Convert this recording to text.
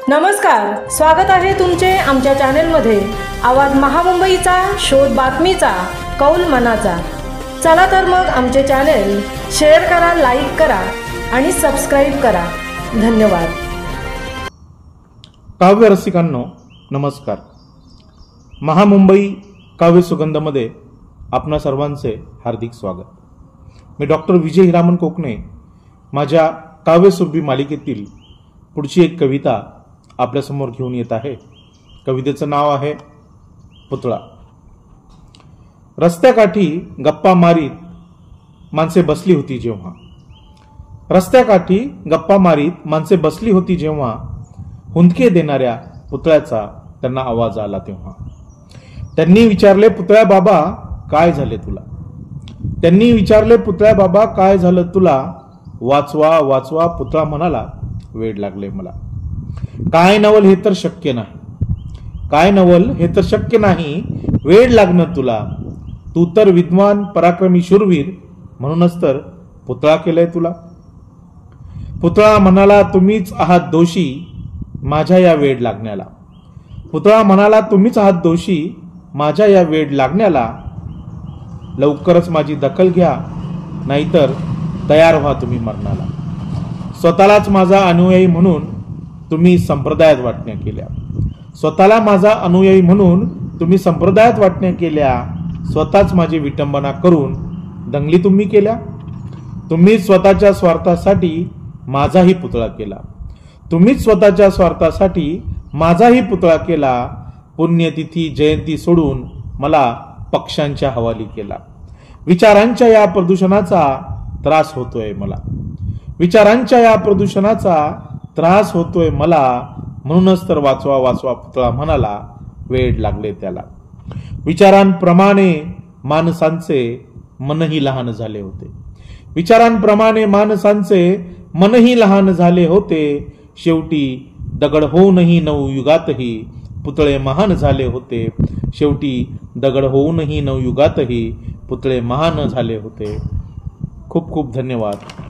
नमस्कार, स्वागत आहे तुमचे आमच्या चॅनेलमध्ये। आवाज महामुंबईचा, शोध बातमीचा, कौल मनाचा। चला तर मग आमचे चॅनेल शेअर करा, लाईक करा आणि सबस्क्राइब करा। धन्यवाद। काव्य रसिकांनो नमस्कार। महामुंबई काव्य सुगंधमध्ये आपणा सर्वांचे हार्दिक स्वागत। मी डॉक्टर विजय हिरामन कोकणे माझ्या काव्य सुरभी मालिकेतील पुढची एक कविता आपल्यासमोर घेऊन येत आहे। कवितेचं नाव आहे पुतळा। रस्त्याकाठी गप्पा मारीत माणसे बसली होती जेव्हा, रस्त्याकाठी गप्पा मारीत माणसे बसली होती जेव्हा, हुंदके देणाऱ्या पुतळ्याचा त्यांना आवाज आला तेव्हा। त्यांनी विचारले पुतळ्या बाबा काय झाले तुला, त्यांनी विचारले पुतळ्या बाबा काय झालं तुला। वाचवा वाचवा पुतळा म्हणाला वेड लागले मला। काय नवल हे तर शक्य नाही, काय नवल हे तर शक्य नाही, वेड लागणं तुला। तू तर विद्वान पराक्रमी शूरवीर, म्हणूनच तर पुतळा केलाय तुला। पुतळा म्हणाला तुम्हीच आहात दोषी माझ्या या वेड लागण्याला। पुतळा म्हणाला तुम्हीच आहात दोषी माझ्या या वेड लागण्याला। लवकरच माझी दखल घ्या, नाहीतर तयार व्हा तुम्ही मरणाला। स्वतःलाच माझा अनुयायी म्हणून तुम्ही संप्रदायात वाटण्या केल्या, स्वतःला माझा अनुयायी म्हणून तुम्ही संप्रदायात वाटण्या केल्या। स्वतःच माझी विटंबना करून दंगली तुम्ही केल्या। तुम्ही स्वतःच्या स्वार्थासाठी माझाही पुतळा केला, तुम्हीच स्वतःच्या स्वार्थासाठी माझाही पुतळा केला। पुण्यतिथी जयंती सोडून मला पक्षांच्या हवाली केला। विचारांच्या या प्रदूषणाचा त्रास होतोय मला, विचारांच्या या प्रदूषणाचा त्रास होतोय मला। म्हणूनच तर वाचवा वाचवा पुतळा म्हणाला वेड लागले त्याला। विचारांप्रमाणे माणसांचे मनही लहान झाले होते, विचारांप्रमाणे माणसांचे मनही लहान झाले होते। शेवटी दगड होऊनही नवयुगातही पुतळे महान झाले होते, शेवटी दगड होऊनही नवयुगातही पुतळे महान झाले होते। खूप खूप धन्यवाद।